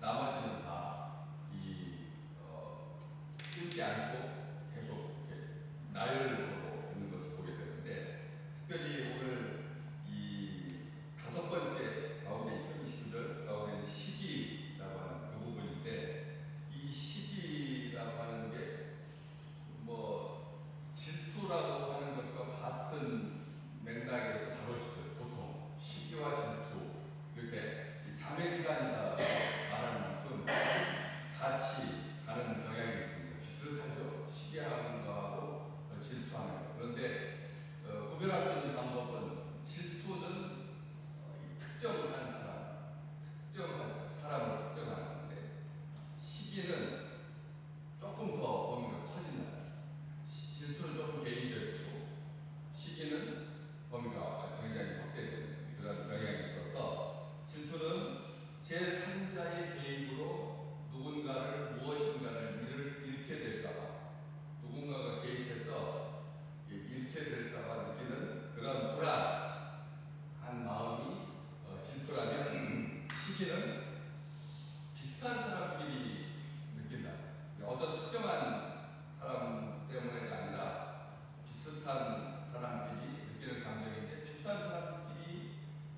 나머지는 다 끊지 않고 계속 이렇게 나열하고 있는 것을 보게 되는데, 특별히 오늘 이 5번째 가운데 2029절 가운데 시기라고 하는 그 부분인데, 이 시기라고 하는 게 뭐 질투라고 하는 것과 같은 맥락에서 다뤄지죠. 보통 시기와 질투 이렇게 자매지간이다 말하는 만큼 같이 가는 경향이 있습니다. 비슷하죠. 시기하는 거하고 질투하는 거. 그런데 구별할 수 있는 방법은, 질투는 특정한 사람을 특정하는 건데, 시기는 조금 더 범위가 커진다. 질투는 조금 개인적이고 시기는 범위가 굉장히 확대되는 그런 경향이 있어서, 질투는 제3자의 개입으로 누군가를 무엇인가를 잃게 될까봐, 누군가가 개입해서 잃게 될까봐 느끼는 그런 불안한 마음이 질투라면, 시기는 비슷한 사람끼리 느낀다. 어떤 특정한 사람 때문에가 아니라 비슷한 사람끼리 느끼는 감정인데, 비슷한 사람끼리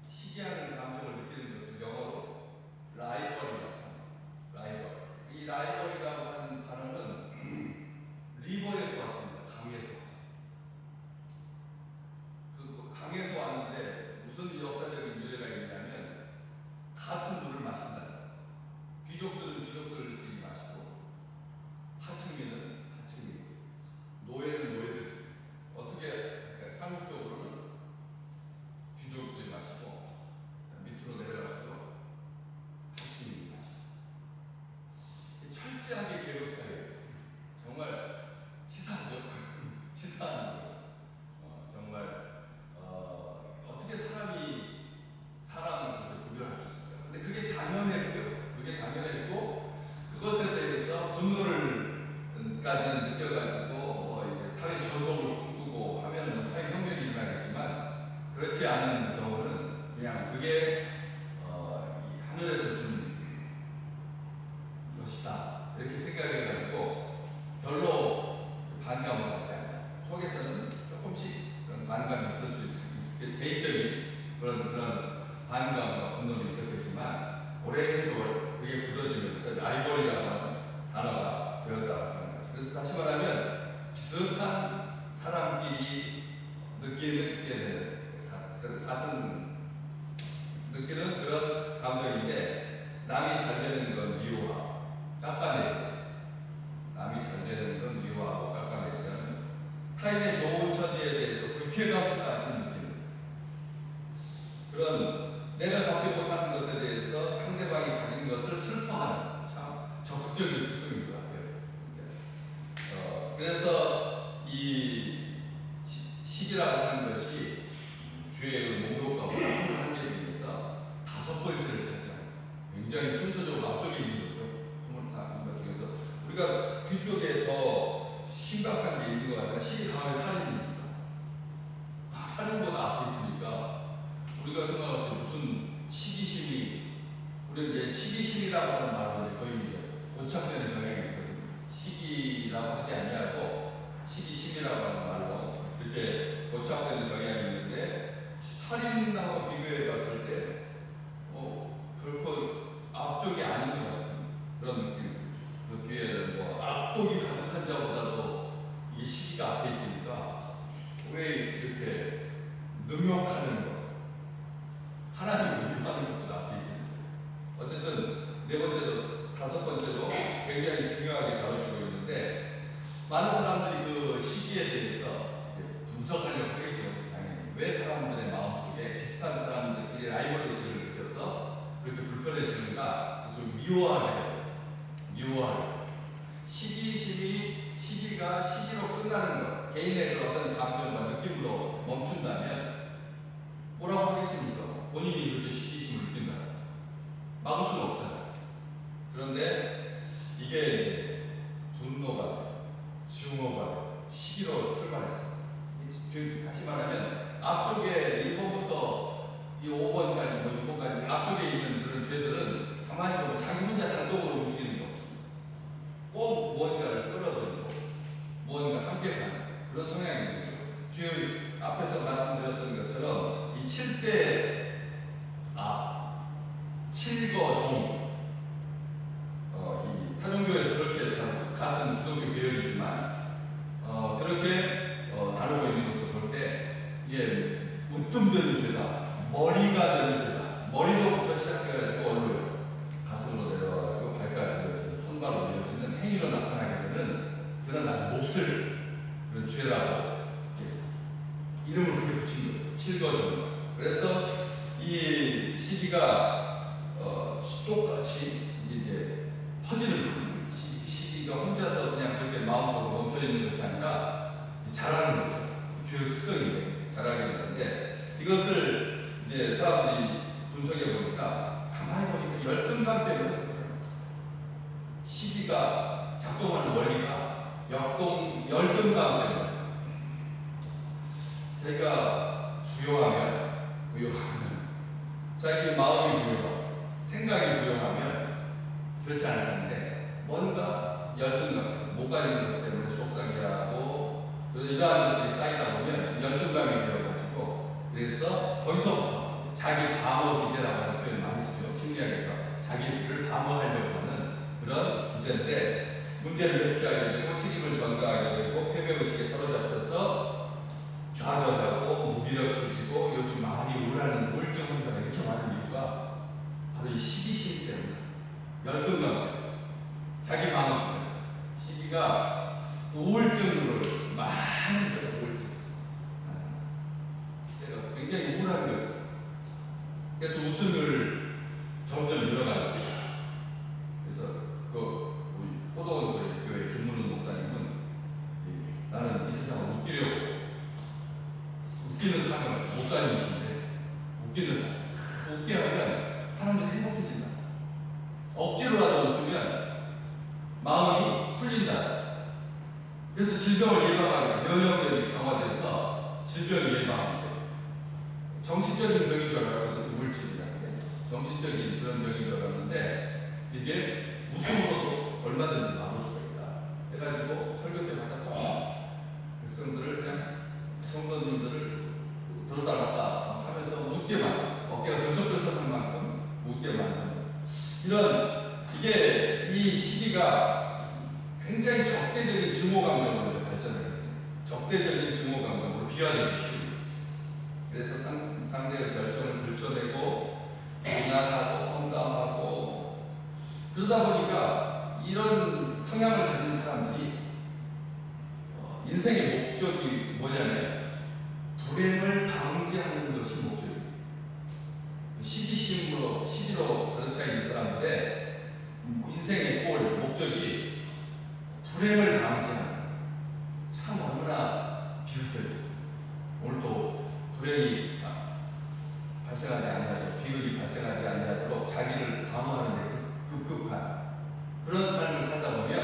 시기하는 감정을 느끼는 것을 영어로 라이벌이라고 합니다. 라이벌. 이 라이벌이라고 하는 단어는 리버에서 왔습니다. 강에서. 그 강에서 왔는데 무슨 역사적인 유래가 있냐면, 같은 물을 마신다는 거죠. 귀족들은 귀족들끼리 마시고 하층민은 하층민끼리, 노예는 노예들끼리. 어떻게 상식적으로는 귀족들이 마시고 밑으로 내려갈수록 하층민이 마시고, 철저하게 계급 사회예요. 정말 치사하죠. 치사한 거죠. 정말 어떻게 사람이 사람을 그렇게 구별할 수 있을까? 근데 그게 당연했고요. 그게 당연했고, 그것에 대해서 분노를까지는 느껴가지고 이제 사회 전복을 꿈꾸고 하면 뭐 사회 혁명이 일어나겠지만, 그렇지 않은 경우는 그냥 그게 하늘에서 준 것이다 이렇게 생각해가지고 별로 반감을 갖지 않아요. 속에서는 조금씩 그런 반감이 있을 수 있을 개인적인 그런 반감과 분노는 있었겠지만, 오랜 세월 그게 굳어지면서 라이벌이라고 하는 단어가 되었다고 하는 거죠. 그래서 다시 말하면, 비슷한 사람끼리 느끼는 같은 느끼는 그런 감정인데, 남이 잘 되는 건 미워하고 깎아내리고, 남이 잘 되는 건 미워하고 깎아내리는, 타인의 좋은 처지에 대해서 불쾌감까지 느끼는 그런, 내가 갖지 못하는 것에 대해서 상대방이 가진 것을 슬퍼하는, 참 적극적인 슬픔인 것 같아요. 그래서 이 시기라고 하는 것이 주의 목록 가운데 21개 중에서 5번째를 차지합니다. 굉장히 순서적으로 앞쪽에 있는 거죠. 21개 중에서 우리가 뒤쪽에 더 심각한 게 있는 것 같아요. 시기 다음에 살인입니다. 살인보다 앞에 있으니까 우리가 생각할 때 무슨 시기심이, 우리 이제 시기심이라고 하는 말은 거의 이제 고착되는 경향이 있거든요. 시기라고 하지 않냐고 시기심이라고 하는 말로 이렇게 고착되는 경향이 있는데, 살인하고 비교해 봤을 때 결코 앞쪽이 아닌 것 같은 그런 느낌이 들죠. 그 뒤에는 뭐 압독이 가득한 자보다도 이게 시기가 앞에 있으니까 왜 이렇게 능욕하는 것, 하나님을 위임하는 것도 앞에 있습니다. 어쨌든 4번째로 5번째로 굉장히 중요하게 다뤄지고 있는데, 많은 사람들이 그 시기에 대해서 이제 분석하려고 하겠죠. 당연히 왜 사람들의 마음속에 비슷한 사람들끼리 라이벌 의식을 느껴서 그렇게 불편해지는가, 그래서 미워하게 돼요. 미워하게 돼요. 시기가 시기로 끝나는 것, 개인의 그 어떤 감정과 느낌으로 멈춘다면 뭐라고 하겠습니까? 본인이 그렇게 시기심을 느낀다. 막을 수는 없잖아요. 그런데 이게 분노가, 증오가 시기로 출발했어요. 다시 말하면, 앞쪽에 1번부터 이 5번까지, 6번까지 앞쪽에 있는 그런 죄들은 가만히 보면 자기 혼자 단 멈춰 있는 것이 아니라 자라는 거죠. 주요 특성인데 자라게 되는데 이것을 이제 사람들이 분석해 보니까 가만히 보니까 열등감 때문에 그래요. 시기가 작동하는 원리가 열등감 때문에 자기가 부여하면 자기 마음이 부여하고 생각이 부여하면 그렇지 않을 텐데 뭔가 열등감 못 가지는 것 때문에 속상해하고 그래서 이러한 것들이 쌓이다 보면 열등감이 되어가지고 그래서 거기서부터 자기 방어 기제라고 하는 표현 많이 쓰죠. 심리학에서 자기를 방어하려고 하는 그런 기제인데 문제를 회피하게 되고 책임을 전가하게 되고 패배의식에 사로잡혀서 좌절하고 무기력해지고 요즘 많이 우울한 우울증 환자가 이렇게 많은 이유가 바로 이 시기심 때문에 열등감 때문에 자기 방어 시기가 우울증으로 많은 거예요. 우울증 내가 굉장히 우울한 거죠. 그래서 웃음을 점점 잃어가는 거예요. 그래서 우리 포도교회 김문훈 목사님은 나는 이 세상을 웃기는 사람 목사님이신데 웃기는 사람 웃게 하면 사람들이 행복해진다. 억지로라도 웃으면 마음이 풀린다. 그래서 질병을 예방하고 면역력이 강화돼서 질병을 예방하게 돼요. 정신적인 병인 줄 알았거든요. 우울증이라는 게 정신적인 그런 병인 줄 알았는데 이게 웃음으로도 얼마든지 막을 수가 있다. 해가지고 설교 때마다 꼭 백성들을 그냥 성도님들을 들었다 놨다 하면서 웃게만 어깨가 들썩들썩할 만큼 웃게 만드는 이 시기가 굉장히 적대적인 증오감정으로 발전해요. 적대적인 증오감정으로 비화되기 쉬워요. 그래서 상대의 결정을 들춰내고 비난하고 험담하고 그러다 보니까 이런 성향을 가진 사람들이 인생의 목적이 뭐냐면 불행을 방지하는 것이 목적이에요. 시기로 가득차 있는 사람들의 인생의 목적이 불행을 방지하는 참 얼마나 비극적이었어요. 오늘도 불행이 발생하지 아니하도록 비극이 발생하지 아니하도록 자기를 방어하는 데 급급한 그런 삶을 살다 보면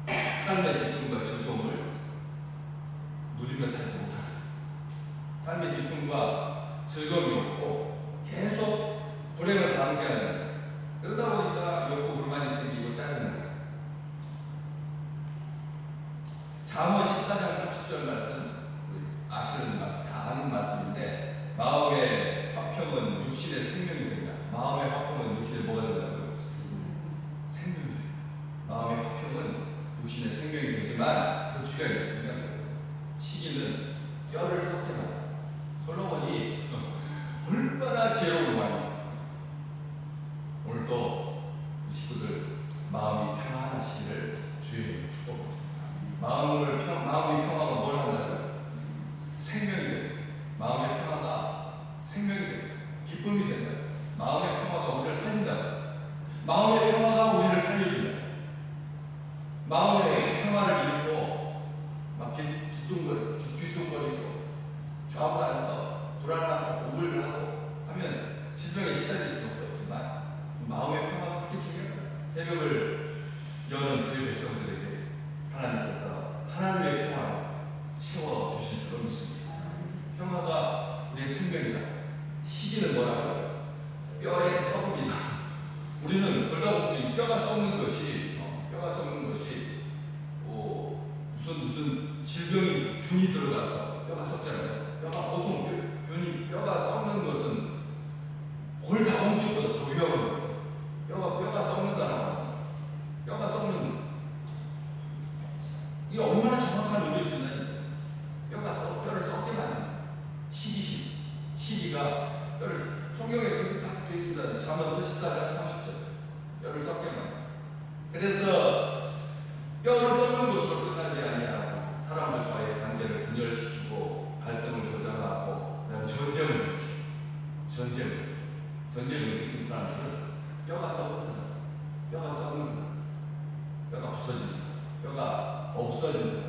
삶의 기쁨과 즐거움을 누리며 살지 못합니다. 삶의 기쁨과 즐거움이 없고 계속 불행을 방지하는 거예요. 그러다 보니까 욕구 불만이 생기고 짜증나요. 잠언 14장 30절 말씀 아시는 말씀, 다 아는 말씀인데 마음의 화평은 육신의 생명이 된다. 마음의 화평은 육신의 뭐가 된다고요? 생명이 된다. 마음의 화평은 육신의 생명이 되지만 그 중요한 거예요. 시기는 뼈를 썩게 만든다. 솔로몬이 얼마나 지혜로운 말이죠. 오늘도 식구들 마음이 평안하시기를 주의 축복합니다. 마음이 평화가 뭘 한다고요? 생명이 된다. 마음의 평화가 생명이 된다. 기쁨이 된다. 마음의 평화가 우리를 살린다. 마음의 평화가 우리를 살려준다. 마음의 평화를 잃고 막 뒤뚱거리고 좌우하면서 불안하고 우울하고 하면 질병에 시달릴 수밖에 없지만 마음의 평화가 그렇게 중요해요. 새벽을 여는 주의 백성들에게 하나님께서 하나님의 평화로 채워주실 줄로 믿습니다. 평화가 우리의 생명이다. 시기는 뭐라고요? 뼈의 썩음이다. 우리는 벌다복지 뼈가 썩는 것이 무슨 질병이 균이 들어가서 뼈가 썩잖아요. 보통 뼈가 썩는 것은 골다공증보다 더 위험한 거예요. 뼈가 썩는다는 뼈가 썩는 이게 얼마나 정확한 의료주는 뼈를 썩게 만드는 시기가 뼈를 성경에 그렇게 딱 되어 있습니다. 잠언 14장 30절 뼈를 썩게 만드는. 그래서 뼈를 썩는 것으로 끝나지 아니하고 사람들과의 관계를 분열시키고 갈등을 조장하고 그다음 전쟁을 일으킨 사람들은 뼈가 썩은 사람, 뼈가 부서진 사람, 뼈가 없어진 사람.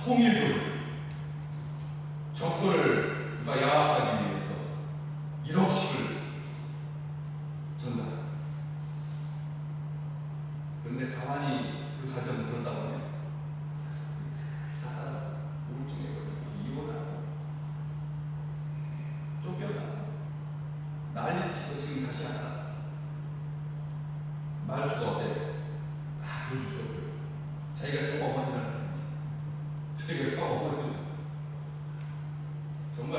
통일교를 정권을 양압하기 위해서 1억씩을 전달. 그런데 가만히 그 과정을 들었다 보면 자살, 우울증에 걸리고 이혼하고 쫓겨나고 난리를 치고 지금 다시 한다. 말투가 어때요? 다 보여주죠. 자기가 참 어머니라는 거지. 자기가 참 어머니. 정말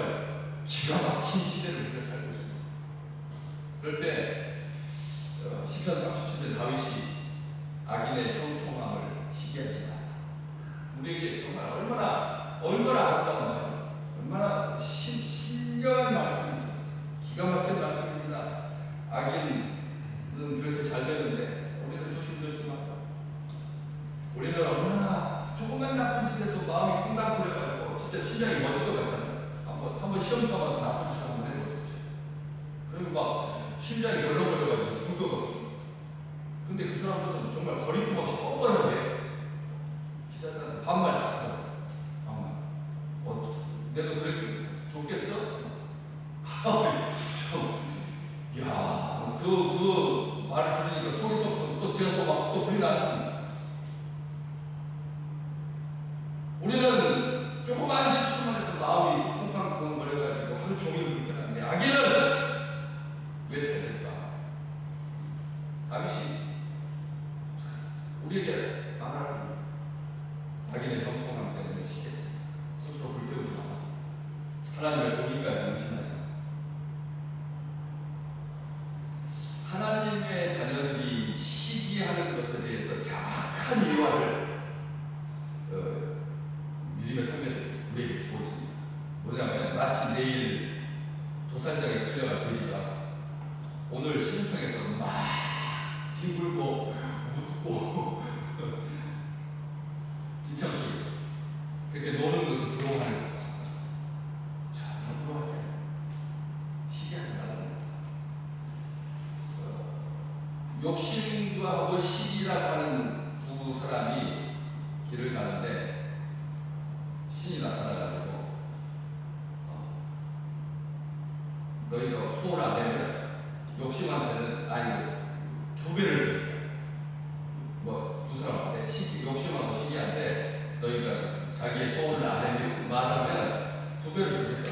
기가 막힌 시대를 우리가 살고 있습니다. 그럴 때 시편 37편 다윗이 악인의 형통함을 시기하지 마라. 우리에게 정말 얼마나 아름다운 말이에요. 얼마나 신령한 말씀입니다. 기가 막힌 말씀입니다. 악인은 그렇게 잘 되는데 우리는 조심조심하고, 우리는 얼마나 조금만 나쁜 짓에도 마음이 쿵당거려가지고 진짜 심장이 멎을 것 같잖아요. 한번 시험 삼아서 나쁜 짓을 한번 해보세요. 그리고 막 심장이 벌렁거려가지고 죽을 것 같고. 근데 그 사람들은 정말 버리낌 없이 뻔뻔하게 기사단한테 반말 딱 하잖아. 반말. 내가 그래도 좋겠어? 그 말을 들으니까 속에서 또 제가 또 불이 나는. 우리는 조그만 실수만 해도 마음이 쿵쾅쿵쾅거려가지고 하루 종일 불편한데, 악인은 왜 잘될까? 다윗이 우리에게 말하는 악인의 형통함 때문에 시겠지. 스스로 불태우지 마라. 하나님의 공의까지 명심하지 마라. 하나님의 자녀들이 시기하는 것에 대해서 정확한 이유를 믿음의 선배들 우리에게 주고 있습니다. 뭐냐면 마치 내일 도살장에 끌려갈 돼지가 오늘 신청에서 막 뒹굴고 웃고 진창 속에서 그렇게 노는 것을 부러워하는 거야. 전혀 부러워하지 않아. 시기하지 말라는 거야. 욕심과 시기라고 하는 두 사람이 길을 가는데 신이 나타나가지고 너희가 소원 안 내면 욕심한테는 아니고 2배를 주겠다. 두 사람한테 욕심하고 시기한테 너희가 자기의 소원을 안 내면 말하면 2배를 주겠다.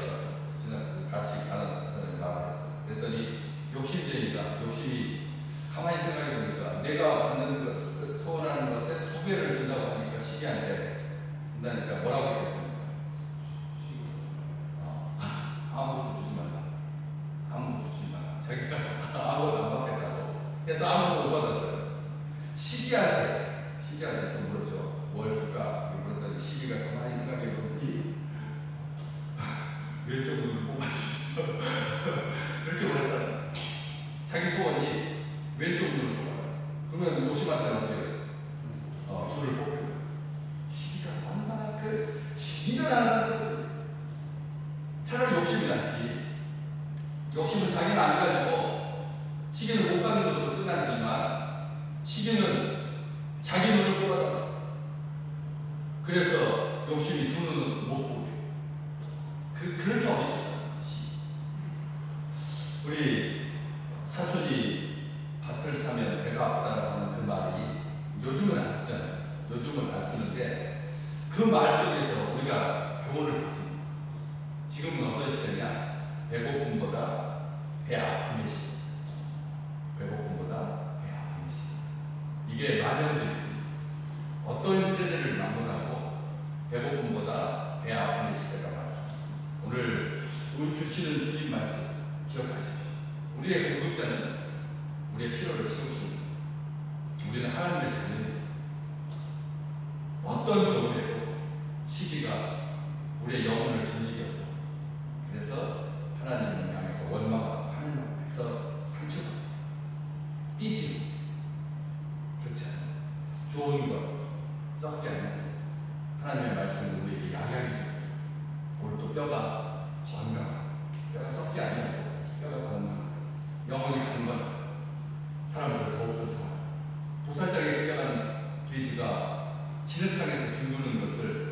같이 가는 그 사람이 말을 했어. 그랬더니 욕심쟁이가 욕심이 가만히 생각해보니까 내가 받는 것, 소원하는 것에 2배를 준다고 하니까 시기한테 준다니까 뭐라고 했겠습니까? 아무것도 주지 말라. 아무것도 주지 말라. 자기가 아무것도 안 받겠다고 해서 아무것도 못 받았어요. 시기한테 또 물었죠. 뭘 줄까? 물었더니 시기가 가만히 생각해보니 왼쪽 눈을 뽑아주십시오. 그렇게 말했다. 자기 소원이 왼쪽 눈을 뽑아라. 그러면 욕심한테는 어떻게 해요? 둘을 뽑혀요. 시기가 얼마나 시기가 나는 거지. 차라리 욕심이 낫지. 욕심은 자기는 안 가지고 시기는 못 가는 것으로 끝나지만 시기는 자기 눈을 뽑아달라. 그래서 욕심이 두 눈은 못 보게. 그렇게 어딨어. 우리 사촌이 밭을 사면 배가 아프다고 하는 그 말이 요즘은 안 쓰잖아요. 요즘은 안 쓰는데 그 말 속에서 우리가 교훈을 받습니다. 지금은 어떤 시대냐? 배고픔보다 배 아픔의 시대. 배고픔보다 배 아픔의 시대. 이게 만연되어 있습니다. 어떤 세대를 막론하고 배고픔보다 배 아픔의 시대가 맞습니다. 오늘 우리 주시는 주님 말씀 기억하십시오. 우리의 공급자는 우리의 필요를 채우십니다. 우리는 하나님의 자녀입니다. 어떤 경우에도 시기가 우리의 영혼을 짓이게 해서 그래서 하나님을 향해서 원망하고 하나님 앞에서 상처받고 삐지고 그렇지 않아요. 좋은 것 썩지 않는 하나님의 말씀은 우리에게 약약이 되었습니다. 오늘 또 뼈가 건강하고 뼈가 썩지 아니하고 뼈가 건강하고 영혼이 강건하고 사람들을 더욱더 사랑하고 도살장에 끌려가는 돼지가 진흙탕에서 뒹구는 것을